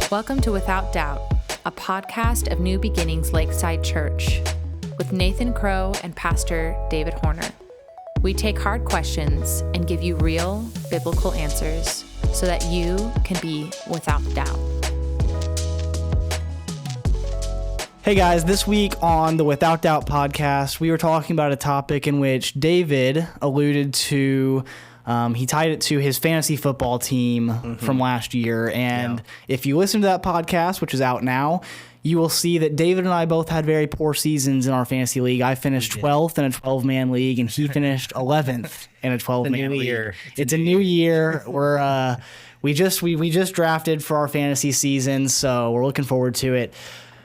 Welcome to Without Doubt, a podcast of New Beginnings Lakeside Church with Nathan Crow and Pastor David Horner. We take hard questions and give you real biblical answers so that you can be without doubt. Hey guys, this week on the Without Doubt podcast, we were talking about a topic in which David alluded to. He tied it to his fantasy football team from last year. And if you listen to that podcast, which is out now, you will see that David and I both had very poor seasons in our fantasy league. I finished 12th in a 12-man league, and he finished 11th in a 12-man league. It's a new year. We just drafted for our fantasy season, so we're looking forward to it.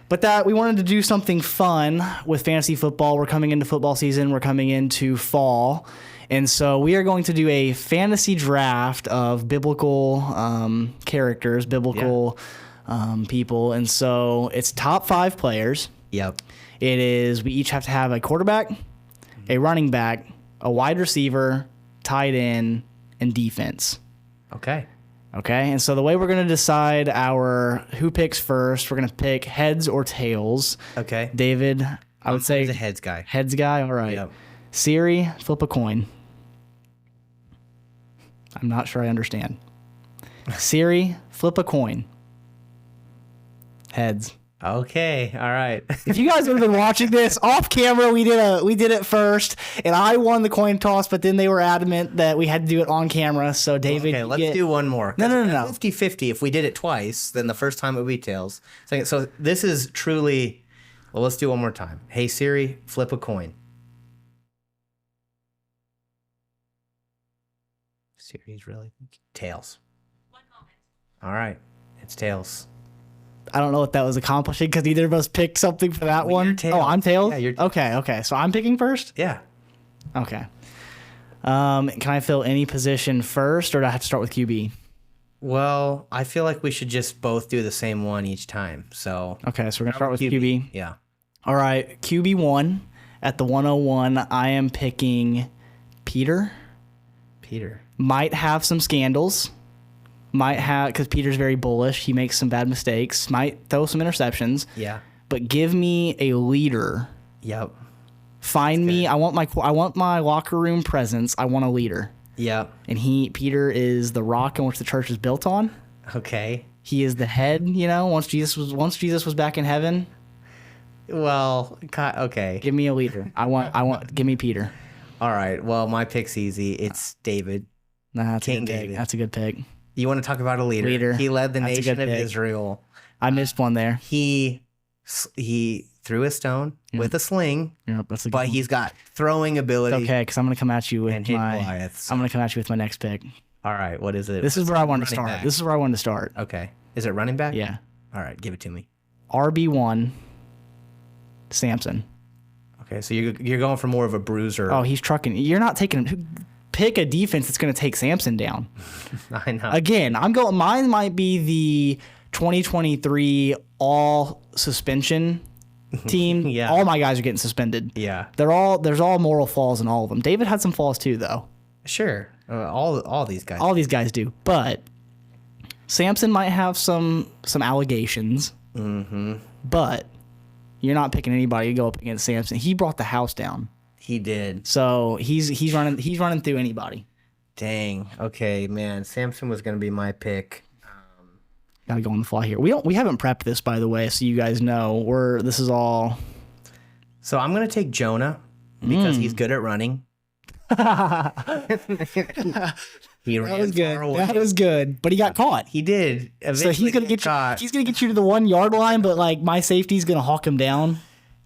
But we wanted to do something fun with fantasy football. We're coming into football season. We're coming into fall. And so we are going to do a fantasy draft of biblical characters, biblical people. And so it's top 5 players. Yep. It is, we each have to have a quarterback, a running back, a wide receiver, tight end, and defense. Okay. And so the way we're going to decide who picks first, we're going to pick heads or tails. Okay. David, I would say he's a heads guy. Heads guy, all right. Yep. Siri, flip a coin. I'm not sure I understand. Siri, flip a coin. Heads. Okay. All right. If you guys would have been watching this off camera, we did it first, and I won the coin toss, but then they were adamant that we had to do it on camera. So David, okay, let's do one more. No. 50-50. If we did it twice, then the first time it would be tails. So this is truly. Well, let's do one more time. Hey Siri, flip a coin. Siri's really tails. 1 moment. All right, it's tails. I don't know what that was accomplishing because neither of us picked something for that one. Tails. Oh, I'm tails? Yeah, you're Okay. So I'm picking first? Yeah. Okay. Can I fill any position first, or do I have to start with QB? Well, I feel like we should just both do the same one each time. So okay, so we're going to start with QB. Yeah. All right, QB1 at the 101, I am picking Peter. Might have some scandals. Because Peter's very bullish. He makes some bad mistakes. Might throw some interceptions. Yeah. But give me a leader. Yep. Find me. I want my locker room presence. I want a leader. Yep. And Peter is the rock on which the church is built on. Okay. He is the head. Once Jesus was back in heaven. Well, okay. Give me a leader. Give me Peter. All right. Well, my pick's easy. It's David. That's King a good pick. David. That's a good pick. You want to talk about a leader? He led the nation of Israel. I missed one there. He threw a stone with a sling. Yep, that's a good but one. He's got throwing ability. It's okay, because I'm going to come at you with I'm going to come at you with my next pick. All right. What is it? This is where I wanted to start. Back. This is where I wanted to start. Okay. Is it running back? Yeah. All right. Give it to me. RB1, Samson. Okay. So you're going for more of a bruiser. Oh, he's trucking. You're not taking him. Pick a defense that's going to take Samson down. I know. Again, mine might be the 2023 all suspension team. Yeah. All my guys are getting suspended. Yeah. There's all moral flaws in all of them. David had some flaws too, though. Sure. All these guys. All these guys do. But Samson might have some allegations. Mm-hmm. But you're not picking anybody to go up against Samson. He brought the house down. He did. So he's running through anybody. Dang. Okay, man. Samson was going to be my pick. Gotta go on the fly here. We haven't prepped this, by the way, so you guys know this is all. So I'm going to take Jonah because he's good at running. He ran That was good. far away. That was good. But he got caught. He did. So he's gonna get caught. He's gonna get you to the 1 yard line, but like my safety's gonna hawk him down.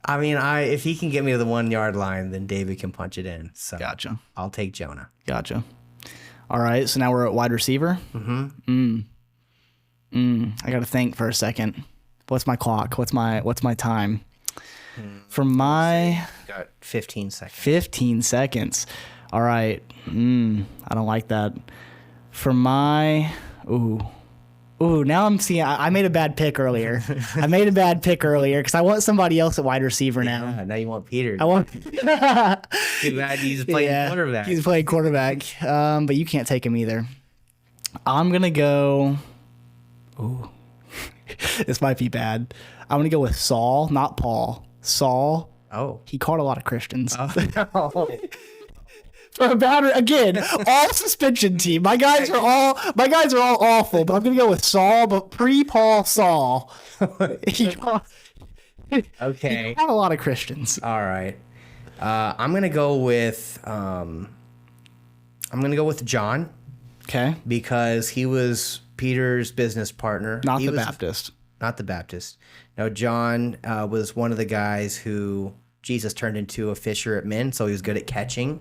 I mean, if he can get me to the 1 yard line, then David can punch it in. So Gotcha. I'll take Jonah. Gotcha. All right. So now we're at wide receiver. I gotta think for a second. What's my clock? What's my time? For my Got 15 seconds. 15 seconds. All right. I don't like that. For my now I'm seeing I made a bad pick earlier. Because I want somebody else at wide receiver now. Yeah, now you want Peter. I want Too bad he's playing quarterback. He's playing quarterback. But you can't take him either. I'm gonna go. This might be bad. I'm gonna go with Saul, not Paul. Saul. Oh. He caught a lot of Christians. No. For a bad, again, all suspension team. My guys are all awful, but I'm gonna go with Saul, but pre-Paul Saul. He caught Okay. a lot of Christians. All right. I'm gonna go with John Okay. because he was Peter's business partner. Not He the was- Baptist. Not the Baptist. No, John was one of the guys who Jesus turned into a fisher of men, so he was good at catching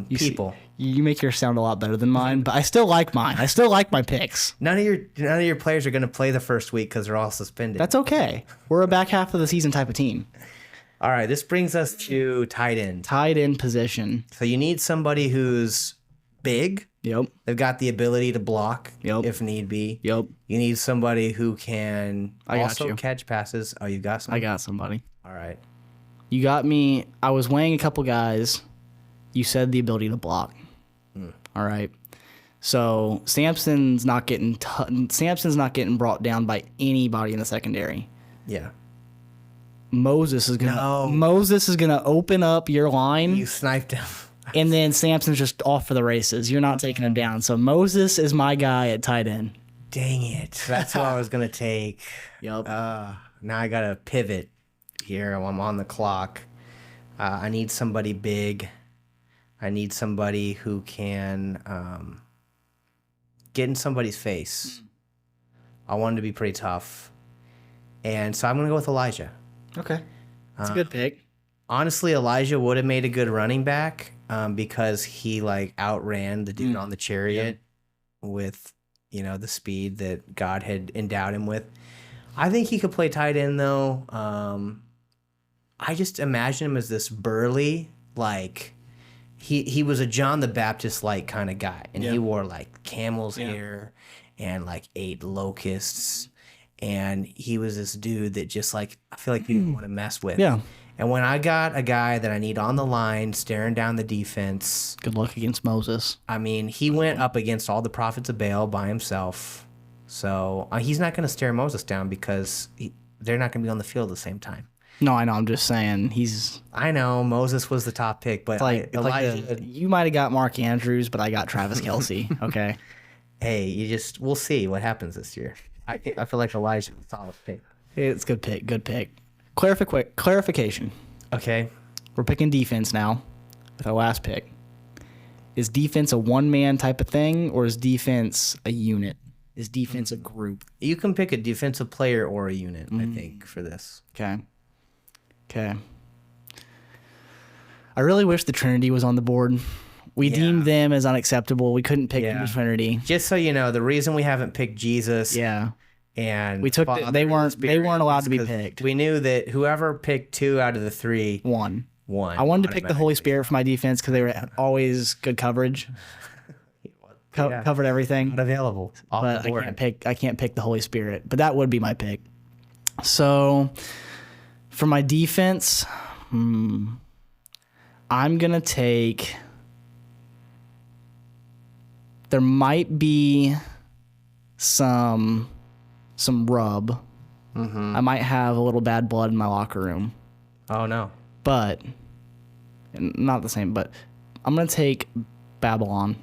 people. You make yours sound a lot better than mine, but I still like mine. I still like my picks. None of your players are going to play the first week because they're all suspended. That's okay. We're a back half of the season type of team. All right. This brings us to tight end. Tight end position. So you need somebody who's big. Yep. They've got the ability to block Yep. if need be. Yep. You need somebody who can I got also you. catch passes. Oh, you got some? I got somebody. All right. You got me. I was weighing a couple guys. You said the ability to block. All right. So Samson's not getting brought down by anybody in the secondary. Yeah. Moses is gonna open up your line, You sniped him. and then Samson's just off for the races. You're not taking him down. So Moses is my guy at tight end. Dang it. That's what I was going to take. Yep. Now I got to pivot here. I'm on the clock. I need somebody big. I need somebody who can get in somebody's face. I want him to be pretty tough. And so I'm going to go with Elijah. Okay. That's a good pick. Honestly, Elijah would have made a good running back because he like outran the dude on the chariot with, the speed that God had endowed him with. I think he could play tight end though. I just imagine him as this burly, like he was a John the Baptist like kind of guy, and he wore like camel's hair and like ate locusts, and he was this dude that just like I feel like you didn't want to mess with. Yeah. And when I got a guy that I need on the line, staring down the defense, Good luck against Moses. I mean, he went up against all the prophets of Baal by himself. So he's not going to stare Moses down because they're not going to be on the field at the same time. No, I know. I'm just saying he's I know Moses was the top pick, but Elijah. you might have got Mark Andrews, but I got Travis Kelsey. Okay. Hey, we'll see what happens this year. I feel like Elijah's a solid pick. It's a good pick. Good pick. Clarification. Okay. We're picking defense now with our last pick. Is defense a one-man type of thing, or is defense a unit? Is defense a group? You can pick a defensive player or a unit, I think, for this. Okay. I really wish the Trinity was on the board. We deemed them as unacceptable. We couldn't pick the Trinity. Just so you know, the reason we haven't picked Jesus Yeah. and We took they weren't allowed to be because picked. We knew that whoever picked 2 out of the 3 Won. won. I wanted to pick the Holy Spirit for my defense because they were always good coverage. Covered everything. Not available. Off But the board. I can't pick the Holy Spirit. But that would be my pick. So for my defense, I'm gonna take. There might be some rub. I might have a little bad blood in my locker room, Oh no. but not the same. But I'm gonna take Babylon.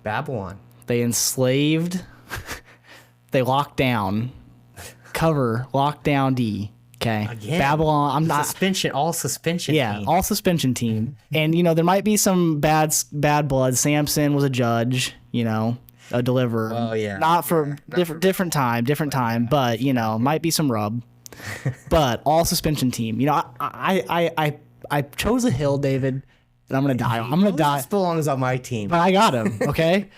Babylon. They enslaved. They locked down. Cover. Lock down D. Okay. Again, Babylon. I'm not. All suspension. Yeah. team. All suspension team. And there might be some bad blood. Samson was a judge. A deliverer. Oh, yeah. Not for different time. But might be some rub. But all suspension team. I chose a hill, David. And I'm gonna die. Moses belongs on my team. But I got him, okay?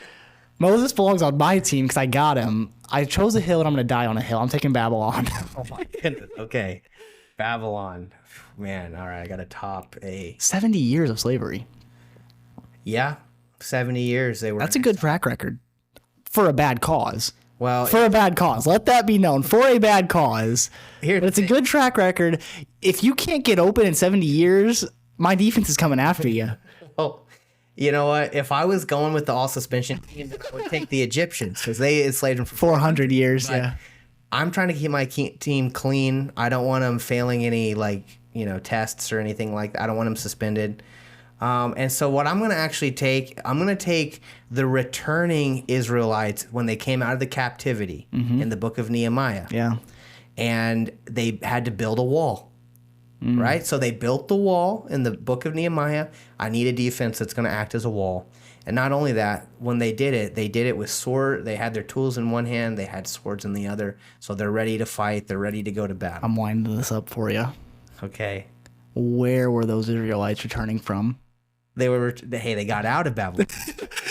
Moses belongs on my team because I got him. I chose a hill and I'm going to die on a hill. I'm taking Babylon. Oh my goodness. Okay. Babylon. Man, all right. I got to top a. 70 years of slavery. Yeah. 70 years they were. That's a good track record for a bad cause. Well, For a bad cause. Let that be known. For a bad cause. But it's a good track record. If you can't get open in 70 years, my defense is coming after you. oh, you know what? If I was going with the all suspension team, I would take the Egyptians because they enslaved them for 400 years, yeah. I'm trying to keep my team clean. I don't want them failing any tests or anything like that. I don't want them suspended. And so what I'm going to actually take, I'm going to take the returning Israelites when they came out of the captivity in the book of Nehemiah. Yeah. And they had to build a wall, right? So they built the wall in the book of Nehemiah. I need a defense that's going to act as a wall. And not only that, when they did it with sword. They had their tools in one hand, they had swords in the other. So they're ready to fight. They're ready to go to battle. I'm winding this up for you. Okay. Where were those Israelites returning from? They got out of Babylon.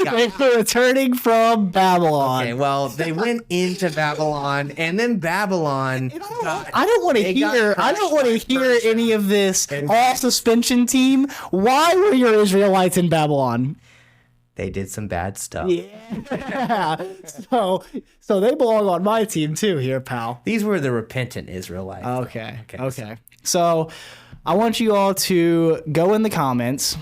They were returning from Babylon. Okay, well, they went into Babylon, and then Babylon. I don't want to hear any of this. All suspension team. Why were your Israelites in Babylon? They did some bad stuff. Yeah. So they belong on my team too here, pal. These were the repentant Israelites. Okay. So I want you all to go in the comments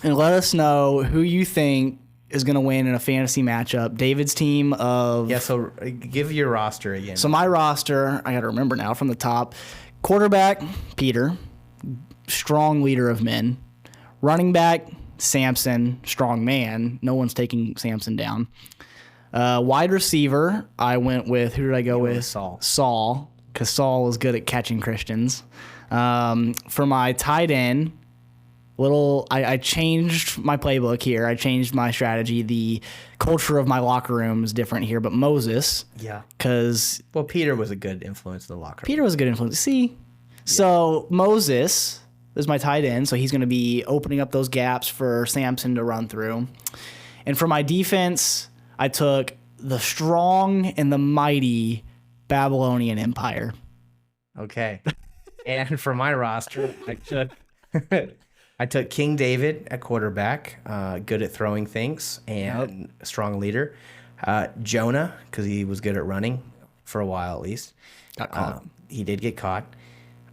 and let us know who you think is going to win in a fantasy matchup. David's team of... Yeah, so give your roster again. So my roster, I got to remember now from the top. Quarterback, Peter, strong leader of men. Running back, Samson, strong man. No one's taking Samson down. Wide receiver, I went with... Who did I go with? Saul, because Saul is good at catching Christians. For my tight end... I changed my playbook here. I changed my strategy. The culture of my locker room is different here, but Moses. Yeah. Because... Well, Peter was a good influence in the locker room. Peter was a good influence. See? Yeah. So Moses is my tight end, so he's going to be opening up those gaps for Samson to run through. And for my defense, I took the strong and the mighty Babylonian Empire. Okay. And for my roster, I took King David at quarterback, good at throwing things and a strong leader. Jonah, because he was good at running for a while at least. Got caught. He did get caught.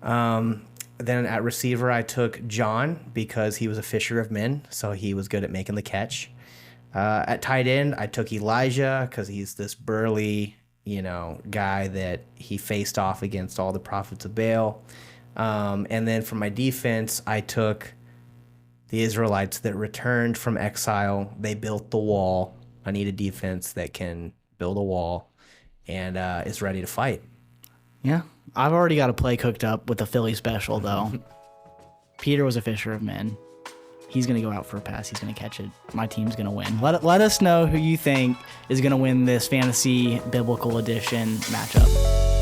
Then at receiver, I took John because he was a fisher of men, so he was good at making the catch. At tight end, I took Elijah because he's this burly, guy that he faced off against all the prophets of Baal. And then for my defense, I took the Israelites that returned from exile. They built the wall. I need a defense that can build a wall and is ready to fight. Yeah. I've already got a play cooked up with the Philly special, though. Peter was a fisher of men. He's going to go out for a pass. He's going to catch it. My team's going to win. Let us know who you think is going to win this fantasy biblical edition matchup.